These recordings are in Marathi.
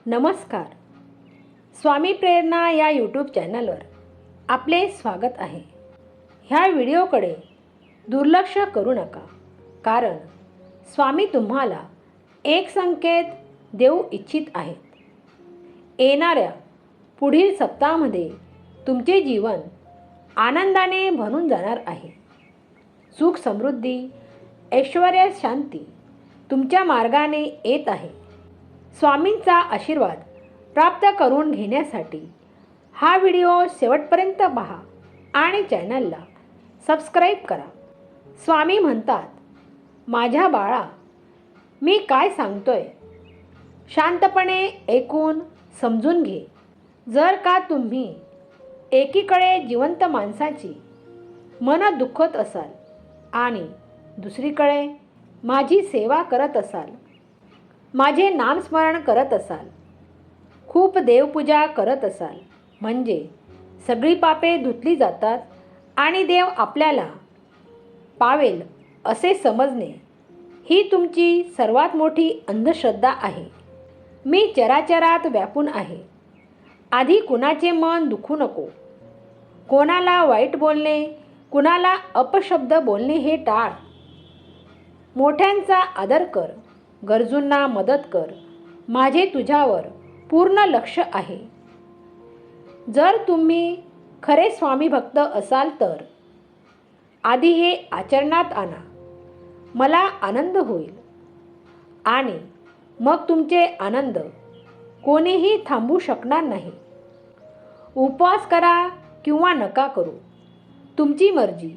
नमस्कार. स्वामी प्रेरणा या यूट्यूब चॅनलवर आपले स्वागत आहे. ह्या व्हिडिओकडे दुर्लक्ष करू नका, कारण स्वामी तुम्हाला एक संकेत देऊ इच्छित आहेत. येणाऱ्या पुढील सप्ताहामध्ये तुमचे जीवन आनंदाने भरून जाणार आहे. सुख, समृद्धी, ऐश्वर्य, शांती तुमच्या मार्गाने येत आहे. स्वामींचा आशीर्वाद प्राप्त करून घेण्यासाठी हा व्हिडिओ शेवटपर्यंत पहा आणि चॅनलला सबस्क्राईब करा. स्वामी म्हणतात, माझ्या बाळा, मी काय सांगतोय शांतपणे ऐकून समजून घे. जर का तुम्ही एकीकडे जिवंत माणसाची मन दुखवत असाल आणि दुसरीकडे माझी सेवा करत असाल, माझे नामस्मरण करत असाल, खूप देवपूजा करत असाल, म्हणजे सगळी पापे धुतली जातात आणि देव आपल्याला पावेल असे समजणे ही तुमची सर्वात मोठी अंधश्रद्धा आहे. मी चराचरात व्यापून आहे. आधी कुणाचे मन दुखू नको. कोणाला वाईट बोलणे, कुणाला अपशब्द बोलणे हे टाळ. मोठ्यांचा आदर कर, गरजूंना मदत कर. माझे तुझ्यावर पूर्ण लक्ष आहे. जर तुम्ही खरे स्वामी भक्त असाल तर आधी हे आचरणात आणा. मला आनंद होईल आणि मग तुमचे आनंद कोणीही थांबवू शकणार नाही. उपवास करा किंवा नका करू, तुमची मर्जी.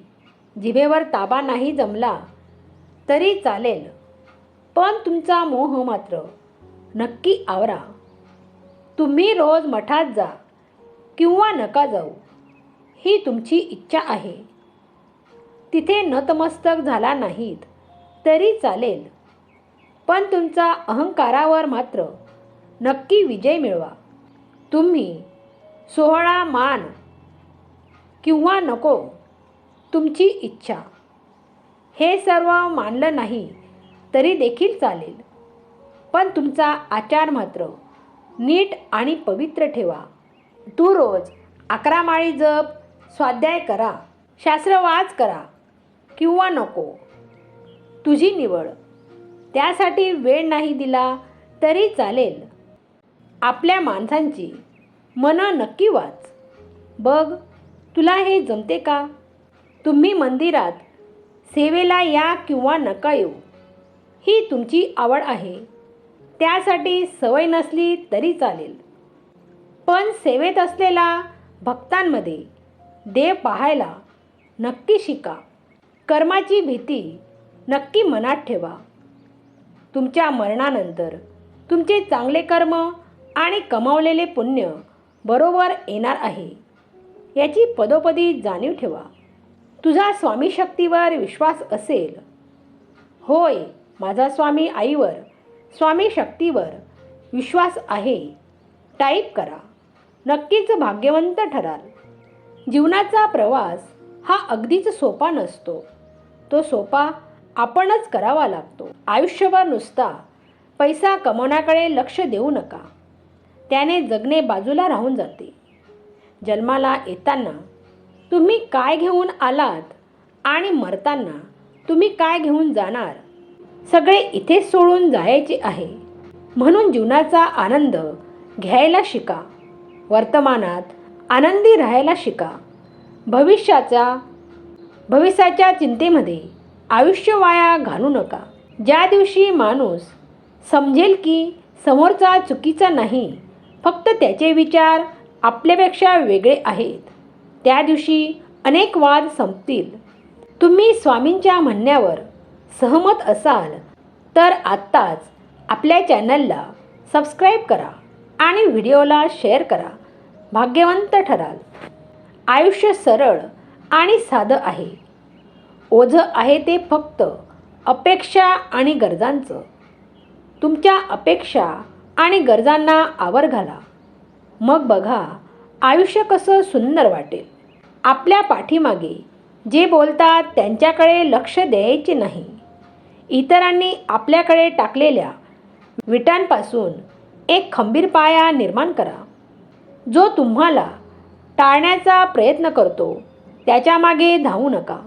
जिभेवर ताबा नाही जमला तरी चालेल, पण तुमचा मोह मात्र नक्की आवरा. तुम्ही रोज मठात जा किंवा नका जाऊ, ही तुमची इच्छा आहे. तिथे नतमस्तक झाला नाहीत तरी चालेल, पण तुमचा अहंकारावर मात्र नक्की विजय मिळवा. तुम्ही सोहळा मान किंवा नको, तुमची इच्छा. हे सर्व मानलं नाही तरी देखील चालेल, पण तुमचा आचार मात्र नीट आणि पवित्र ठेवा. तू रोज 11 माळी जप, स्वाध्याय करा, शास्त्रवाच करा किंवा नको, तुझी निवड. त्यासाठी वेळ नाही दिला तरी चालेल. आपल्या माणसांची मनं नक्की वाच. बघ, तुला हे जमते का? तुम्ही मंदिरात सेवेला या किंवा नका येऊ, ही तुमची आवड आहे. त्यासाठी सवय नसली तरी चालेल, पण सेवेत असलेल्या भक्तांमध्ये देव पाहायला नक्की शिका. कर्माची भीती नक्की मनात ठेवा. तुमच्या मरणानंतर तुमचे चांगले कर्म आणि कमावलेले पुण्य बरोबर येणार आहे, याची पदोपदी जाणीव ठेवा. तुझा स्वामी शक्तीवर विश्वास असेल? होय, माझा स्वामी आईवर, स्वामी शक्तीवर विश्वास आहे टाईप करा. नक्कीच भाग्यवंत ठराल. जीवनाचा प्रवास हा अगदीच सोपा नसतो. तो सोपा आपणच करावा लागतो. आयुष्यभर नुसता पैसा कमवण्याकडे लक्ष देऊ नका. त्याने जगणे बाजूला राहून जाते. जन्माला येताना तुम्ही काय घेऊन आलात आणि मरताना तुम्ही काय घेऊन जाणार, सगळे इथेच सोडून जायचे आहे. म्हणून जीवनाचा आनंद घ्यायला शिका. वर्तमानात आनंदी राहायला शिका. भविष्याच्या चिंतेमध्ये आयुष्य वाया घालू नका. ज्या दिवशी माणूस समजेल की समोरचा चुकीचा नाही, फक्त त्याचे विचार आपल्यापेक्षा वेगळे आहेत, त्या दिवशी अनेक वाद संपतील. तुम्ही स्वामींच्या म्हणण्यावर सहमत असाल तर आत्ताच आपल्या चॅनलला सबस्क्राईब करा आणि व्हिडिओला शेअर करा. भाग्यवंत ठराल. आयुष्य सरळ आणि साधं आहे. ओझं आहे ते फक्त अपेक्षा आणि गरजांचं. तुमच्या अपेक्षा आणि गरजांना आवर घाला. मग बघा आयुष्य कसं सुंदर वाटेल. आपल्या पाठीमागे जे बोलतात त्यांच्याकडे लक्ष द्यायचे नाही. इतरांनी आपल्याकडे टाकलेल्या विटांपासून एक खंबीर पाया निर्माण करा. जो तुम्हाला टाळण्याचा प्रयत्न करतो त्याच्या मागे धावू नका.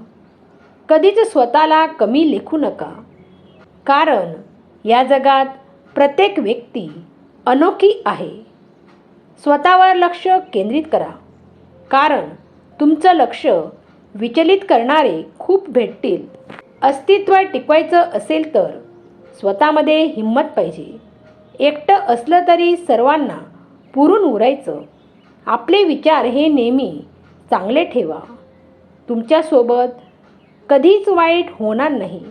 कधीच स्वतःला कमी लेखू नका, कारण या जगात प्रत्येक व्यक्ती अनोखी आहे. स्वतःवर लक्ष केंद्रित करा, कारण तुमचं लक्ष विचलित करणारे खूप भेटतील. अस्तित्व टिकवायचं असेल तर स्वतःमध्ये हिंमत पाहिजे. एकटं असलं तरी सर्वांना पुरून उरायचं. आपले विचार हे नेहमी चांगले ठेवा. तुमच्यासोबत कधीच वाईट होणार नाही.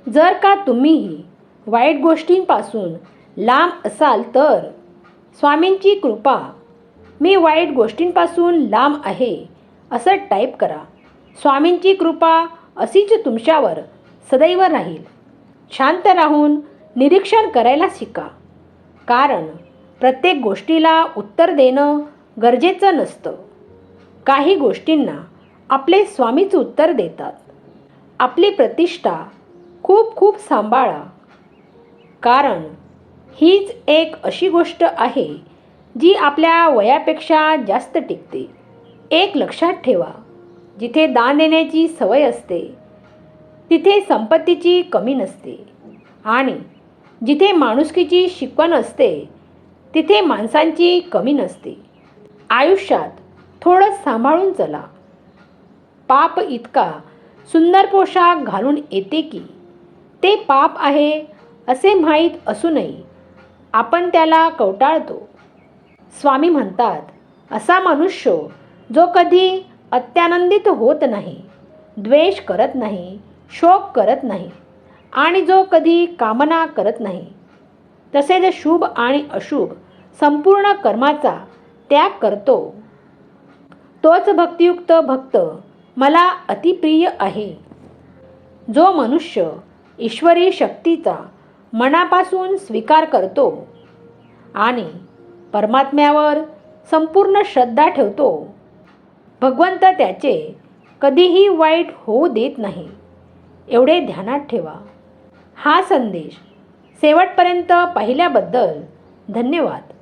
जर का तुम्हीही वाईट गोष्टींपासून लांब असाल तर स्वामींची कृपा, मी वाईट गोष्टींपासून लांब आहे असं टाईप करा. स्वामींची कृपा अशीच तुमच्यावर सदैव राहील. शांत राहून निरीक्षण करायला शिका, कारण प्रत्येक गोष्टीला उत्तर देणं गरजेचं नसतं. काही गोष्टींना आपले स्वामीच उत्तर देतात. आपली प्रतिष्ठा खूप खूप सांभाळा, कारण हीच एक अशी गोष्ट आहे जी आपल्या वयापेक्षा जास्त टिकते. एक लक्षात ठेवा, जिथे दान देण्याची सवय असते तिथे संपत्तीची कमी नसते, आणि जिथे माणुसकीची शिकवण असते तिथे माणसांची कमी नसते. आयुष्यात थोडं सांभाळून चला. पाप इतका सुंदर पोशाख घालून येते की ते पाप आहे असे माहीत असूनही आपण त्याला कवटाळतो. स्वामी म्हणतात, असा मनुष्य जो कधी अत्यानंदित होत नाही, द्वेष करत नाही, शोक करत नाही आणि जो कधी कामना करत नाही, तसेच शुभ आणि अशुभ संपूर्ण कर्माचा त्याग करतो, तोच भक्तियुक्त भक्त मला अतिप्रिय आहे. जो मनुष्य ईश्वरी शक्तीचा मनापासून स्वीकार करतो आणि परमात्म्यावर संपूर्ण श्रद्धा ठेवतो, भगवंत त्याचे कधीही वाईट होऊ देत नाही. एवढे ध्यानात ठेवा. हा संदेश शेवटपर्यंत पाहिल्याबद्दल धन्यवाद.